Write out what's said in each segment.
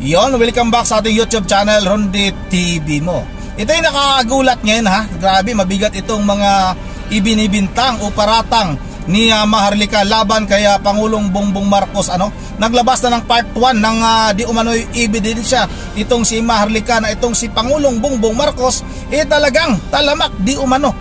Yon, welcome back sa ating YouTube channel, Ronde TV mo. Ito yung nakagulat ngayon ha. Grabe, mabigat itong mga ibinibintang o paratang ni Maharlika laban kay Pangulong Bongbong Marcos. Naglabas na ng part 1 ng di umano'y ebidensya itong si Maharlika na itong si Pangulong Bongbong Marcos talagang talamak di umano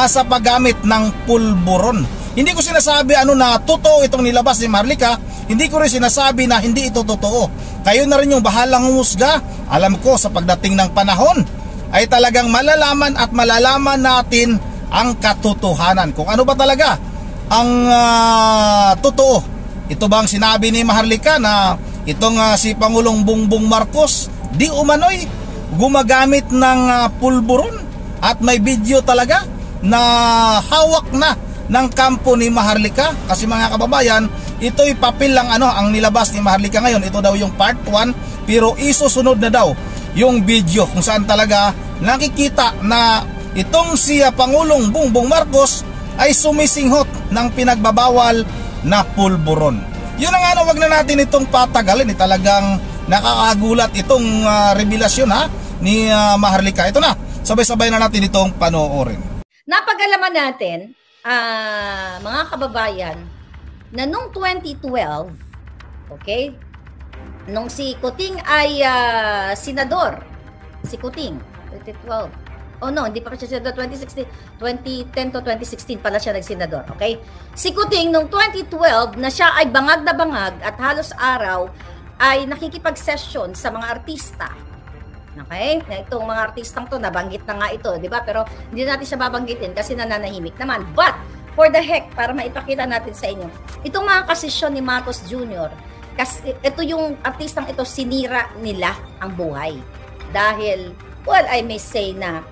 sa paggamit ng pulburon. Hindi ko sinasabi na totoo itong nilabas ni Maharlika. Hindi ko rin sinasabi na hindi ito totoo. Kayo na rin yung bahalang humusga. Alam ko sa pagdating ng panahon ay talagang malalaman at malalaman natin ang katotohanan. Kung ano ba talaga ang totoo. Ito bang sinabi ni Maharlika na itong si Pangulong Bongbong Marcos di umano'y gumagamit ng pulburon at may video talaga na hawak na ng kampo ni Maharlika? Kasi mga kababayan, ito'y papel lang ang nilabas ni Maharlika ngayon. Ito daw yung part 1, pero isusunod na daw yung video kung saan talaga nakikita na itong si Pangulong Bongbong Marcos ay sumisinghot ng pinagbabawal na pulburon. Yun na wag na natin itong patagalin. Talagang nakakagulat itong revelasyon ni Maharlika. Ito na, sabay-sabay na natin itong panoorin. Napag-alaman natin, mga kababayan, na noong 2012, okay, nung si Kuting ay senador, si Kuting, 2012, hindi pa siya senador, 2010 to 2016 pala siya nagsenador, okay? Si Kuting nung 2012 na siya ay bangag na bangag at halos araw ay nakikipag-session sa mga artista. Okay? Itong mga artistang to, nabanggit na nga ito, di ba? Pero hindi natin siya babanggitin kasi nananahimik naman. But, for the heck, para maipakita natin sa inyo, itong mga kasisyon ni Marcos Jr., kasi ito yung artistang ito, sinira nila ang buhay. Dahil, well, I may say na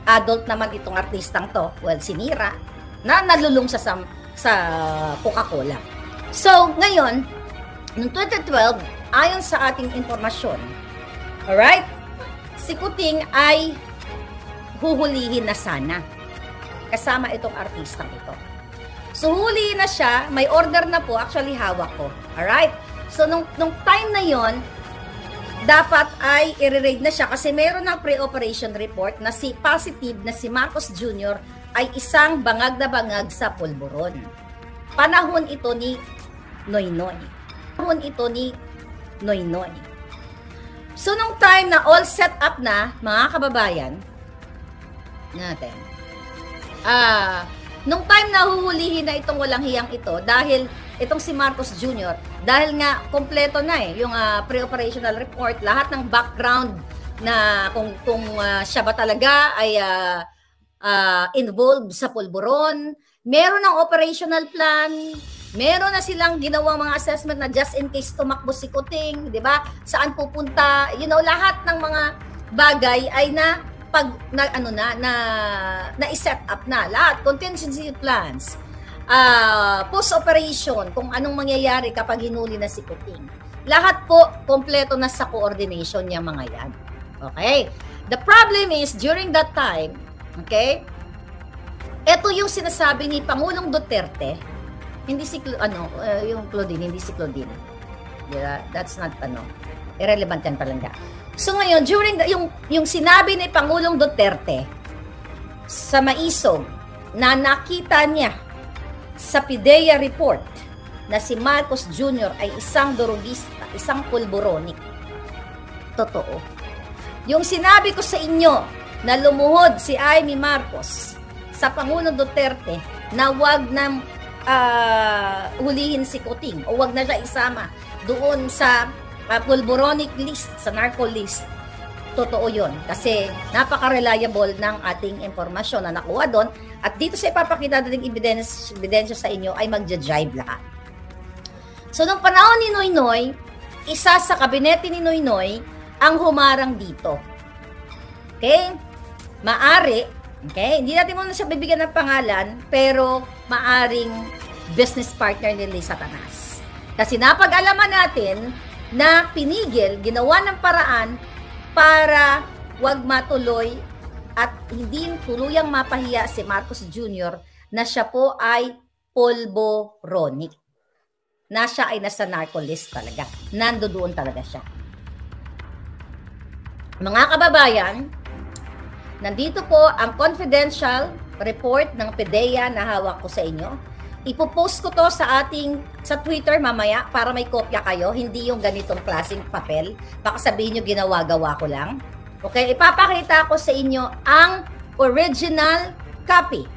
adult naman itong artistang to, well, sinira, na nalulung sa Coca-Cola. So, ngayon, noong 2012, ayon sa ating informasyon, alright, si Kuting ay huhulihin na sana kasama itong artistang ito. So, huhulihin na siya, may order na po, actually hawak ko, alright? So, nung time na yon, dapat ay i-raid na siya kasi mayroon ng pre-operation report na si positive na si Marcos Jr. ay isang bangag na bangag sa pulburon. Panahon ito ni Noynoy. So, nung time na all set up na, mga kababayan, natin, nung time na huhulihin na itong walang hiyang ito, dahil itong si Marcos Jr., dahil nga kompleto na yung pre-operational report, lahat ng background na kung siya ba talaga ay involved sa pulburon, meron ng operational plan, meron na silang ginawang mga assessment na just in case tumakbo si Kuting, di ba? Saan pupunta? Lahat ng mga bagay ay na-set up na. Lahat, contingency plans, post-operation, kung anong mangyayari kapag hinuli na si Kuting. Lahat po, kompleto na sa coordination niya mga yan. Okay? The problem is, during that time, okay, ito yung sinasabi ni Pangulong Duterte, hindi si yung Claudine, hindi si Claudine. That's not irrelevant yan palangga. So ngayon, during yung sinabi ni Pangulong Duterte sa Maisog na nakita niya sa PIDEA report na si Marcos Jr. ay isang durugista, isang pulburonik. Totoo. Yung sinabi ko sa inyo na lumuhod si Amy Marcos sa Pangulong Duterte na wag na hulihin si Kuting o wag na siya isama doon sa pulburonic list, sa narco list. Totoo yun kasi napaka-reliable ng ating impormasyon na nakuha doon at dito sa ipapakita nating ebidensya sa inyo ay magja-jive lahat. So nung panahon ni Noynoy, isa sa kabinete ni Noynoy ang humarang dito. Okay? Maari, okay? Hindi natin muna siya bibigyan ng pangalan, pero maaring business partner ni Lisa Satanas. Kasi napag-alaman natin na pinigil, ginawa ng paraan para wag matuloy at hindi tuluyang mapahiya si Marcos Jr. na siya po ay pulboronic. na siya ay nasa narco list talaga. Nandoon talaga siya. Mga kababayan, nandito po ang confidential report ng PDEA na hawak ko sa inyo. Ipopost ko to sa Twitter mamaya para may kopya kayo, hindi yung ganitong klaseng papel. Baka sabihin nyo ginawa-gawa ko lang. Okay, ipapakita ko sa inyo ang original copy.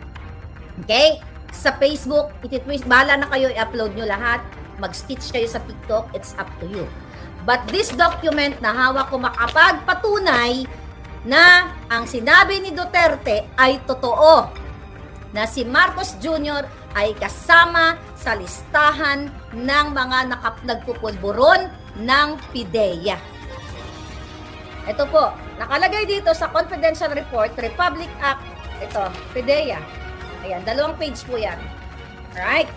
Okay? Sa Facebook, ititwist, bahala na kayo, i-upload nyo lahat. Mag-stitch kayo sa TikTok, it's up to you. But this document na hawak ko makapagpatunay na ang sinabi ni Duterte ay totoo, na si Marcos Jr. ay kasama sa listahan ng mga nagpupulburon ng PDEA. Ito po, nakalagay dito sa confidential report, Republic Act, ito, PDEA. Ayan, 2 page po yan. Alright?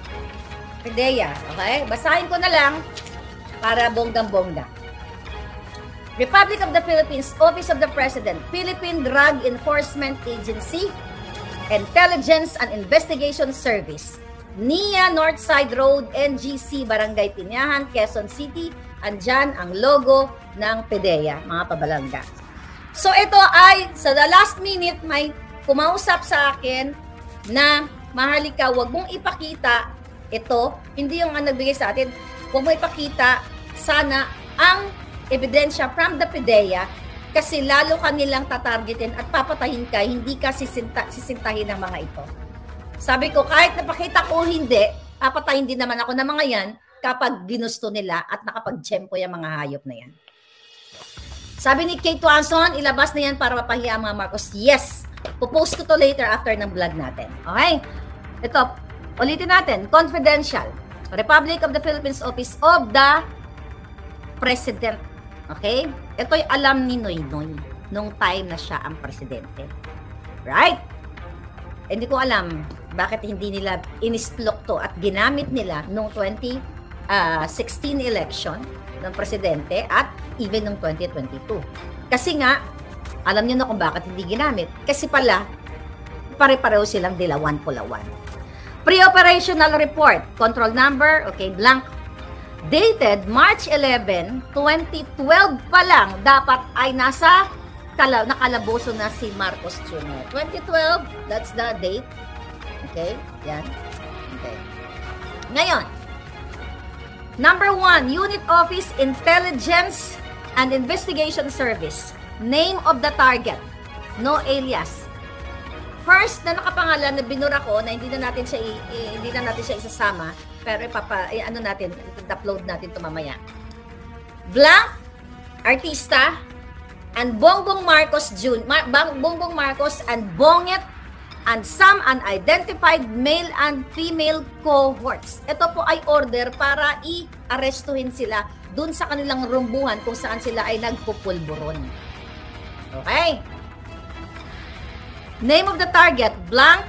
PDEA, okay? Basahin ko na lang para bonggang-bongga. Republic of the Philippines, Office of the President, Philippine Drug Enforcement Agency, Intelligence and Investigation Service, NIA Northside Road, NGC, Barangay Pinyahan, Quezon City. Andyan ang logo ng PDEA, mga pabalangga. So ito ay, sa the last minute, may kumausap sa akin na, Maharlika, wag mong ipakita ito, hindi yung nagbigay sa atin, wag mong ipakita sana ang ebidensya from the PDEA kasi lalo kanilang tatargetin at papatahin ka, hindi ka sisintahin ng mga ito. Sabi ko, kahit napakita ko hindi, papatahin din naman ako ng mga yan kapag ginusto nila at nakapag-tsempo yung mga hayop na yan. Sabi ni Kate Watson, ilabas na yan para mapahiya ang mga Marcos. Yes! Pupost ko to later after ng vlog natin. Okay? Ito, ulitin natin. Confidential. Republic of the Philippines Office of the President. Okay? Ito'y alam ni Noynoy nung time na siya ang presidente. Right? Hindi ko alam bakit hindi nila inisplok to at ginamit nila nung 2016 election ng presidente at even nung 2022. Kasi nga, alam niyo na kung bakit hindi ginamit. Kasi pala, pare-pareho silang dilawan-pulawan. Pre-operational report, control number, okay, blank. Dated March 11, 2012 pa lang, dapat ay nasa nakalaboso na si Marcos Jr. 2012, that's the date. Okay, yan. Okay. Ngayon, number 1, Unit Office Intelligence and Investigation Service. Name of the target. No alias. First na nakapangalan na binura ko na hindi na natin siya isasama, pero ano natin, i-upload natin ito mamaya. Blank, artista, and Bongbong Marcos Jr. Bongbong Marcos and Bonget and some unidentified male and female cohorts. Ito po ay order para i-arestuhin sila dun sa kanilang rumbuhan kung saan sila ay nagpupulburon. Okay? Name of the target, blank,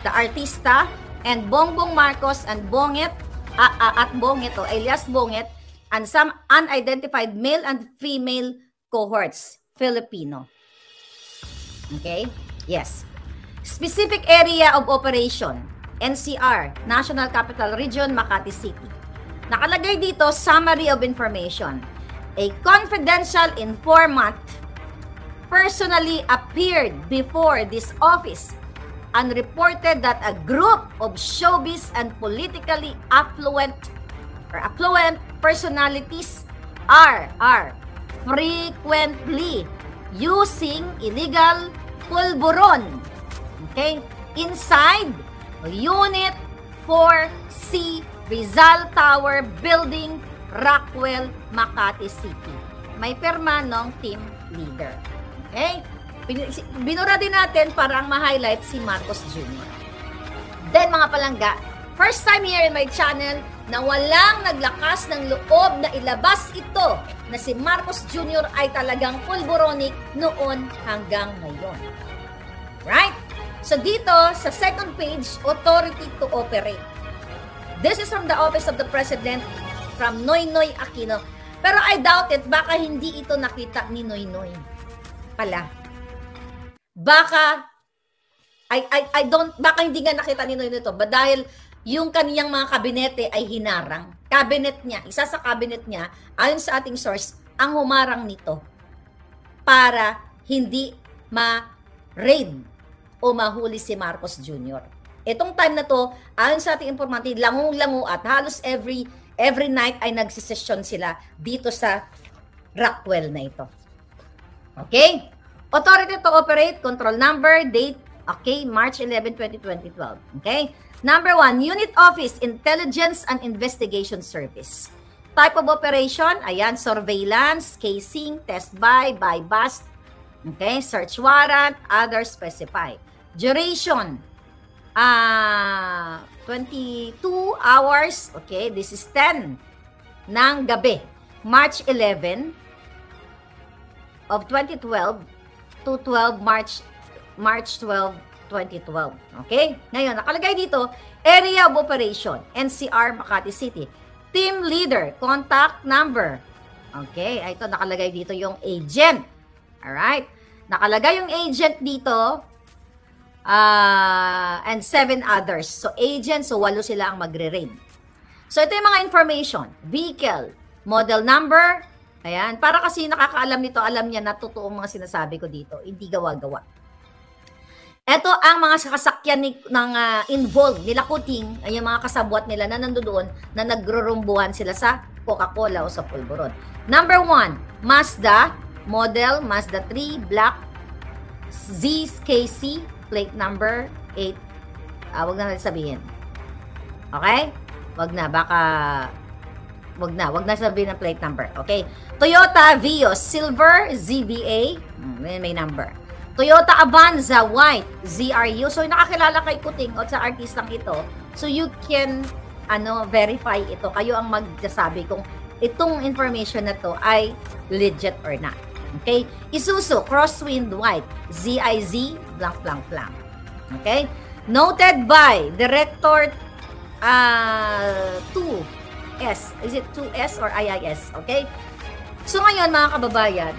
the artista, and Bongbong Marcos and Bonget, at Bonget, alias Bonget, and some unidentified male and female cohorts, Filipino. Okay? Yes. Specific area of operation, NCR, National Capital Region, Makati City. Nakalagay dito, summary of information. A confidential informant personally appeared before this office and reported that a group of showbiz and politically affluent personalities are frequently using illegal pulburon, okay, inside Unit 4C Rizal Tower Building, Rockwell, Makati City. May pirma ng team leader. Okay? Binura din natin para ang ma-highlight si Marcos Jr. Then mga palangga, first time here in my channel na walang naglakas ng loob na ilabas ito na si Marcos Jr. ay talagang pulburonic noon hanggang ngayon. Right? So dito, sa second page, authority to operate. This is from the Office of the President from Noynoy Aquino. Pero I doubt it, baka hindi ito nakita ni Noynoy pala. Baka baka hindi nga nakita ni Noynoy ito, dahil yung kaniyang mga kabinete ay hinarang. cabinet niya, isa sa cabinet niya, ayon sa ating source, ang humarang nito para hindi ma-raid o mahuli si Marcos Jr. Itong time na to, ayon sa ating informante, langung-lango at halos every night ay nagsisesyon sila dito sa Rockwell na ito. Okay? Authority to operate, control number, date, okay, March 11, 2012. Okay? Number 1, Unit Office, Intelligence and Investigation Service. Type of operation, ayan, surveillance, casing, test buy bust, okay, search warrant, other specified. Duration, 22 hours, okay, this is 10 ng gabi, March 11 of 2012 to 12 March 12, 2012. Okay? Ngayon, nakalagay dito, Area of Operation, NCR, Makati City. Team Leader, Contact Number. Okay, ito nakalagay dito yung agent. Alright? Nakalagay yung agent dito and 7 others. So, agent, so 8 sila ang magre-raid. So, ito yung mga information. Vehicle, model number. Ayan. Para kasi nakakaalam nito, alam niya na totoong mga sinasabi ko dito. Hindi gawa-gawa. Ito ang mga kasakyan ng involved nila Kuting, ay yung mga kasabwat nila na nandoon na nagrurumbuhan sila sa Coca-Cola o sa Pulburon. Number 1, Mazda, model Mazda 3, black, ZKC, plate number 8. Wag na natin sabihin. Okay? Wag na, baka wag na sabihin ng plate number. Okay? Toyota Vios, silver, ZBA, may number. Toyota Avanza White ZRU. So nakakilala kay Kuting o sa artistang ito. So you can verify ito. Kayo ang magsasabi kung itong information na to ay legit or not. Okay? Isuzu Crosswind White ZIZ blank blank blank. Okay? Noted by Director 2S. Is it 2S or IIS? Okay? So ngayon mga kababayan,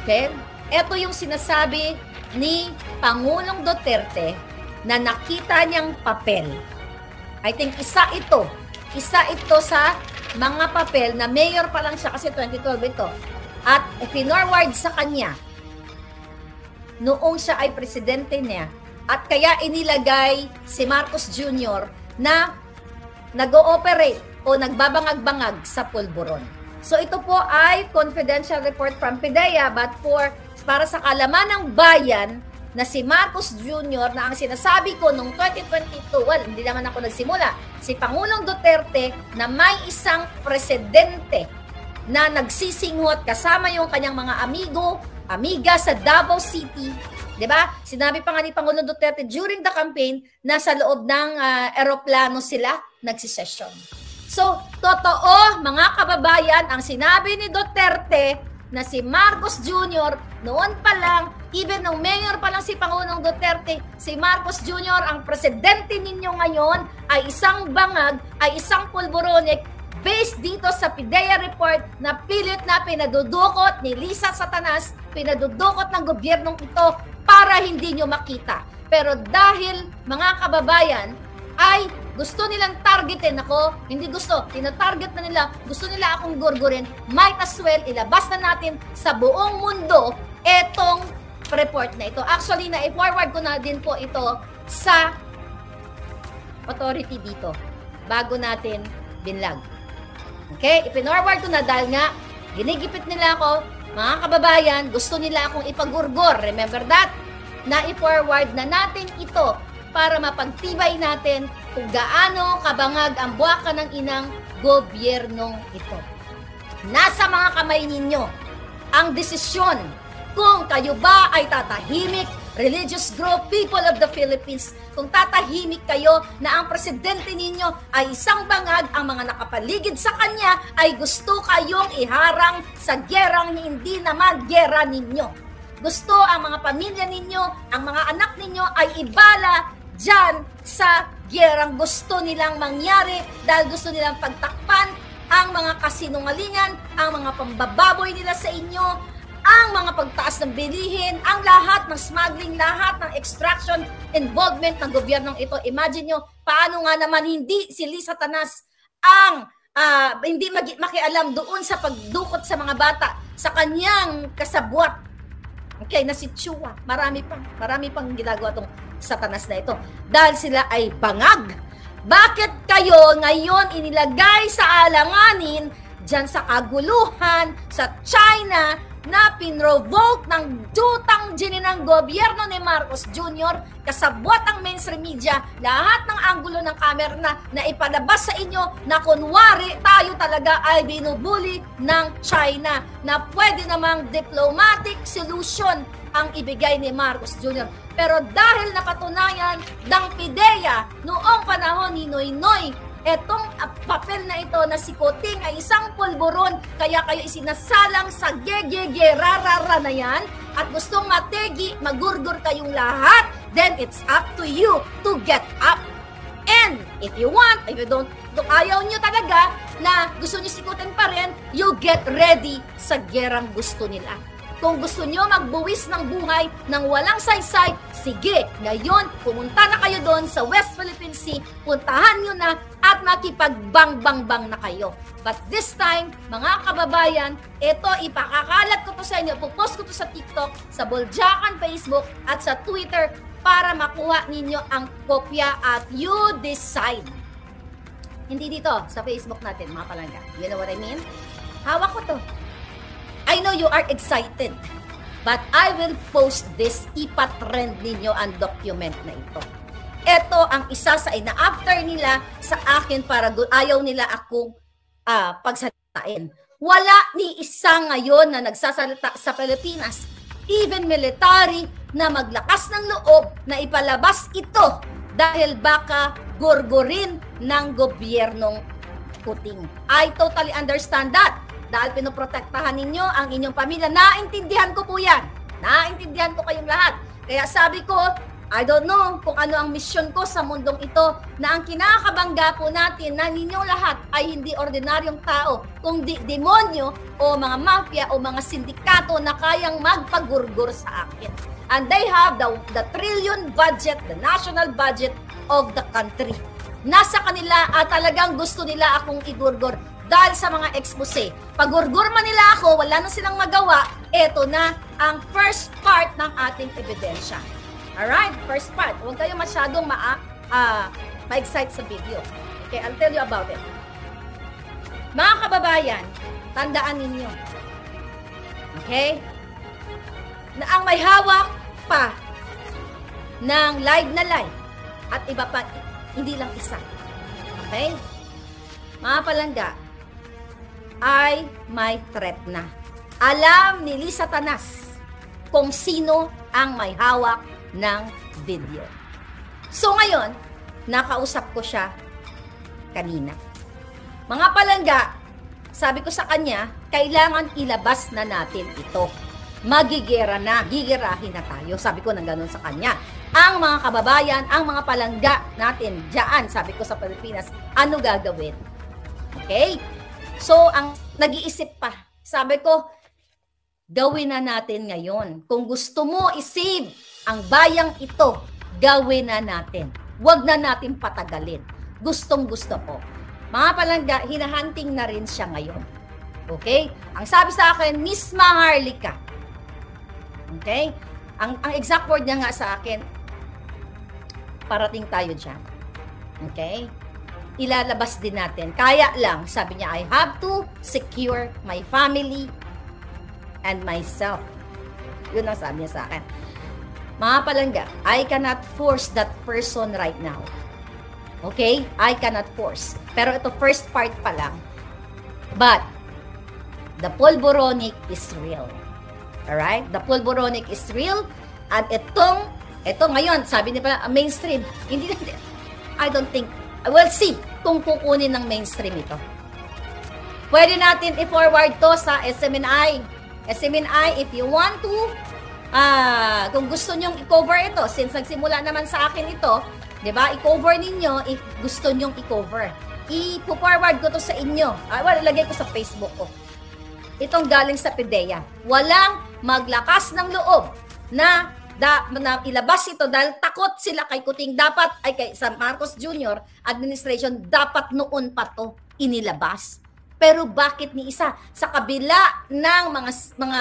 okay? Ito yung sinasabi ni Pangulong Duterte na nakita niyang papel. I think isa ito sa mga papel na mayor pa lang siya kasi 2012 ito. At pinorward sa kanya noong siya ay presidente niya. At kaya inilagay si Marcos Jr. na nag-ooperate o nagbabangag-bangag sa Pulburon. So ito po ay confidential report from PIDEA but para sa kalaman ng bayan na si Marcos Jr. na ang sinasabi ko noong 2022, well, hindi naman ako nagsimula, si Pangulong Duterte na may isang presidente na nagsisinghot kasama yung kanyang mga amiga sa Davao City. Diba? Sinabi pa nga ni Pangulong Duterte during the campaign na sa loob ng eroplano sila nagsisesyon. So, totoo mga kababayan, ang sinabi ni Duterte na si Marcos Jr. noon pa lang, even nung mayor pa lang si Pangulong Duterte, si Marcos Jr. ang presidente ninyo ngayon ay isang bangag, ay isang pulburonik based dito sa PIDEA report na pilit na pinadudukot ni Lisa Satanas, pinadudukot ng gobyernong ito para hindi nyo makita. Pero dahil mga kababayan ay gusto nilang targetin ako, hindi gusto, tinatarget na nila, gusto nila akong gurgurin, might as well ilabas na natin sa buong mundo etong report na ito. Actually, na-forward ko na din po ito sa authority dito bago natin binlag. Okay? Ipinorward ko na dahil nga ginigipit nila ako, mga kababayan, gusto nila akong ipagurgur. Remember that? Na-forward na natin ito para mapagtibay natin kung gaano kabangag ang buwaka ng inang gobyernong ito. Nasa mga kamay ninyo ang desisyon kung kayo ba ay tatahimik, religious group, people of the Philippines, kung tatahimik kayo na ang presidente ninyo ay isang bangag, ang mga nakapaligid sa kanya ay gusto kayong iharang sa gerang hindi naman gera ninyo. Gusto ang mga pamilya ninyo, ang mga anak ninyo ay ibala dyan sa gerang gusto nilang mangyari dahil gusto nilang pagtakpan ang mga kasinungalingan, ang mga pambababoy nila sa inyo, ang mga pagtaas ng bilihin, ang lahat ng smuggling, lahat ng extraction involvement ng gobyernong ito. Imagine nyo, paano nga naman hindi si Lisa Satanas ang makialam doon sa pagdukot sa mga bata sa kanyang kasabwat. Okay, na si Chua. Marami pang ginagawa tong satanas na ito. Dahil sila ay bangag. Bakit kayo ngayon inilagay sa alanganin dyan sa kaguluhan, sa China, na pinrovoke ng dutang ng gobyerno ni Marcos Jr., kasabwat ang mainstream media, lahat ng anggulo ng camera na ipalabas sa inyo na kunwari tayo talaga ay binubuli ng China, na pwede namang diplomatic solution ang ibigay ni Marcos Jr. Pero dahil napatunayan ng PIDEA noong panahon ni Noynoy, etong papel na ito na si Kuting ay isang pulburon, kaya kayo isinasalang sa rarara na yan at gustong mategi, magurgur kayong lahat, then it's up to you to get up. And if you want, if you don't, kung ayaw nyo talaga na gusto nyo si Kuting pa rin, you get ready sa gerang gusto nila. Kung gusto nyo magbuwis ng buhay ng walang saysay, sige, ngayon, pumunta na kayo doon sa West Philippine Sea, puntahan nyo na at makipagbang-bang-bang na kayo. But this time, mga kababayan, ito ipakakalat ko to sa inyo, pupost ko to sa TikTok, sa Boljakan Facebook, at sa Twitter para makuha ninyo ang kopya at you decide. Hindi dito, sa Facebook natin, mga palangga. You know what I mean? Hawak ko to. I know you are excited, but I will post this, ipatrend ninyo ang document na ito. Ito ang isa sa ina-after nila sa akin para ayaw nila akong pagsalitain. Wala ni isa ngayon na nagsasalita sa Pilipinas, even military, na maglakas ng loob na ipalabas ito dahil baka gurgurin ng gobyernong Kuting. I totally understand that. Dahil pinoprotektahan ninyo ang inyong pamilya. Naintindihan ko po yan. Naintindihan ko kayong lahat. Kaya sabi ko, I don't know kung ano ang misyon ko sa mundong ito, na ang kinakabangga po natin na ninyong lahat ay hindi ordinaryong tao, kung demonyo o mga mafia o mga sindikato na kayang magpagurgur sa akin. And they have the trillion budget, the national budget of the country. Nasa kanila at talagang gusto nila akong igurgur. Dahil sa mga expose, pagurgur man nila ako, wala na silang magawa, eto na ang first part ng ating ebidensya. Alright, first part. Huwag kayo masyadong ma-excite sa video. Okay, I'll tell you about it. Mga kababayan, tandaan ninyo. Okay? Na ang may hawak pa ng live na live at iba pa, hindi lang isa. Okay? Mga palangga, ay may threat na. Alam ni Lisa Tanas kung sino ang may hawak ng video. So ngayon, nakausap ko siya kanina. Mga palangga, sabi ko sa kanya, kailangan ilabas na natin ito. Magigera na, gigirahin na tayo. Sabi ko na gano'n sa kanya. Ang mga kababayan, ang mga palangga natin dyan, sabi ko sa Pilipinas, ano gagawin? Okay? So, ang nag-iisip pa, sabi ko, gawin na natin ngayon. Kung gusto mo i-save ang bayang ito, gawin na natin. Huwag na natin patagalin. Gustong-gusto ko. Mga palangga, hinahunting na rin siya ngayon. Okay? Ang sabi sa akin, Miss Maharlika. Okay? Ang exact word niya nga sa akin, parating tayo dyan. Okay? Ilalabas din natin. Kaya lang, sabi niya, I have to secure my family and myself. Yun ang sabi niya sa akin. Mga palangga, I cannot force that person right now. Okay? I cannot force. Pero ito, first part pa lang. But, the pulboronic is real. Alright? The pulboronic is real. At ito ngayon, sabi niya pala, mainstream. I don't think, we'll see kung kukunin ng mainstream ito. Pwede natin i-forward to sa SMNI. SMNI, if you want to, kung gusto nyong i-cover ito, since nagsimula naman sa akin ito, di ba, i-cover ninyo if gusto nyong i-cover. I-forward ko to sa inyo. Well, ilagay ko sa Facebook ko. Itong galing sa PIDEA. Walang maglakas ng loob na ilabas ito dahil takot sila kay Kuting. Dapat, ay kay sa Marcos Jr. administration, dapat noon pa to. inilabas. Pero bakit ni isa? Sa kabila ng mga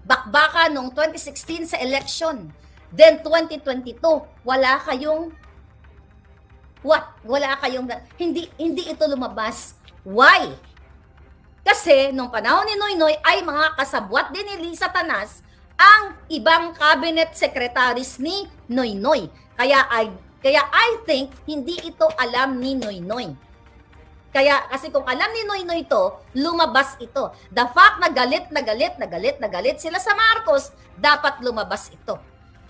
bakbakan noong 2016 sa election, then 2022, wala kayong hindi ito lumabas. Why? Kasi nung panahon ni Noynoy ay mga kasabwat din ni Lisa Tanas ang ibang cabinet secretaries ni Noynoy. Kaya I think hindi ito alam ni Noynoy. Kasi kung alam ni Noynoy ito, lumabas ito. The fact na galit sila sa Marcos, dapat lumabas ito.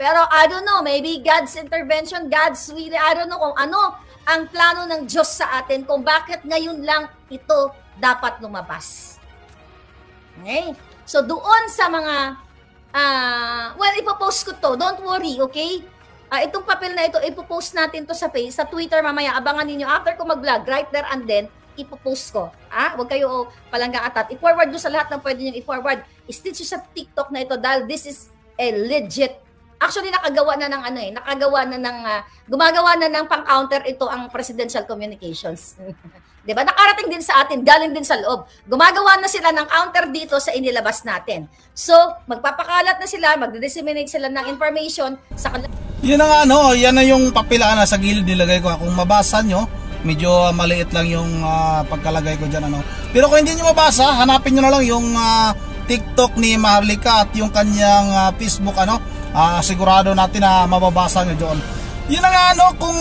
Pero I don't know, maybe God's intervention, God's will, I don't know kung ano ang plano ng Diyos sa atin, kung bakit ngayon lang ito dapat lumabas. Okay? So doon sa mga, ipopost ko to, don't worry, okay? Itong papel na ito, ipopost natin to sa Twitter mamaya, abangan ninyo after ko mag-vlog, right there and then, ipopost ko. Huwag kayo palangga atat. I-forward nyo sa lahat ng pwede nyo i-forward. I-stitch sa TikTok na ito dahil this is a legit. Actually, gumagawa na ng pang-counter ito ang presidential communications. Diba? Nakarating din sa atin, galing din sa loob. Gumagawa na sila ng counter dito sa inilabas natin. So, magpapakalat na sila, magdi-disseminate sila ng information sa Yun ang yan na yung papila na sa gilid nilagay ko. Kung mabasa nyo, medyo maliit lang yung pagkalagay ko dyan. Pero kung hindi nyo mabasa, hanapin nyo na lang yung TikTok ni Maharlika at yung kanyang Facebook, sigurado natin na mababasa nyo doon. Yun ang kung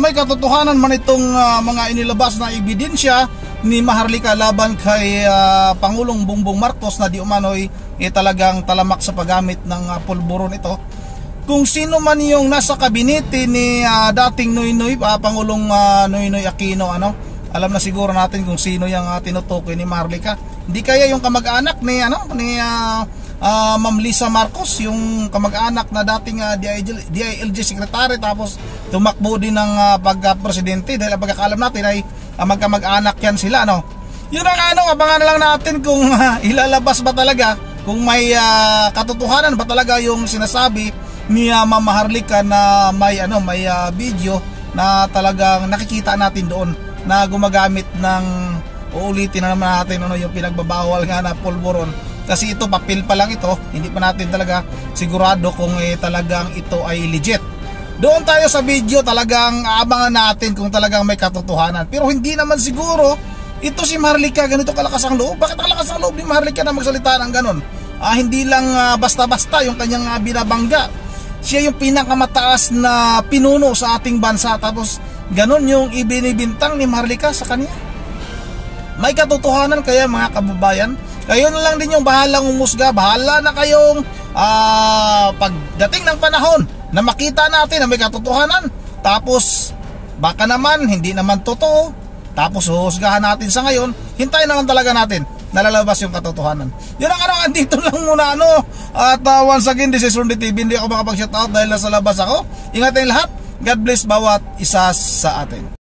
may katotohanan man itong mga inilabas na ebidensya ni Maharlika laban kay Pangulong Bongbong Marcos na di umano'y talagang talamak sa paggamit ng pulburon ito. Kung sino man yung nasa kabinete ni dating Noynoy, Pangulong Noynoy Aquino, alam na siguro natin kung sino yung tinutukoy ni Maharlika. Hindi kaya yung kamag-anak ni Ma'am Lisa Marcos, yung kamag-anak na dating DILG secretary, tapos tumakbo din ng pagka-presidente dahil ang pagkakalam natin ay magkamag-anak yan sila. Yun ang abangan na lang natin kung ilalabas ba talaga, kung may katotohanan ba talaga yung sinasabi ni Ma'am Maharlika na may video na talagang nakikita natin doon na gumagamit ng, uulitin na naman natin yung pinagbabawal nga na pulburon. Kasi ito, papel pa lang ito, hindi pa natin talaga sigurado kung talagang ito ay legit. Doon tayo sa video, talagang aabangan natin kung talagang may katotohanan. Pero hindi naman siguro ito si Maharlika ganito kalakas ang loob. Bakit kalakas ang loob ni Maharlika na magsalita ng ganon? Hindi lang basta-basta yung kanyang binabangga. Siya yung pinakamataas na pinuno sa ating bansa, tapos ganon yung ibinibintang ni Maharlika sa kanya. May katotohanan kaya mga kababayan? Kayo na lang din yung bahalang umusga. Bahala na kayong pagdating ng panahon na makita natin na may katotohanan, tapos baka naman hindi naman totoo, tapos huhusgahan natin sa ngayon. Hintayin na lang talaga natin nalalabas yung katotohanan. Yun ang andito lang muna At once again, this is Ron TV. Hindi ako makapag-shoutout dahil nasa labas ako. Ingat tayong lahat. God bless bawat isa sa atin.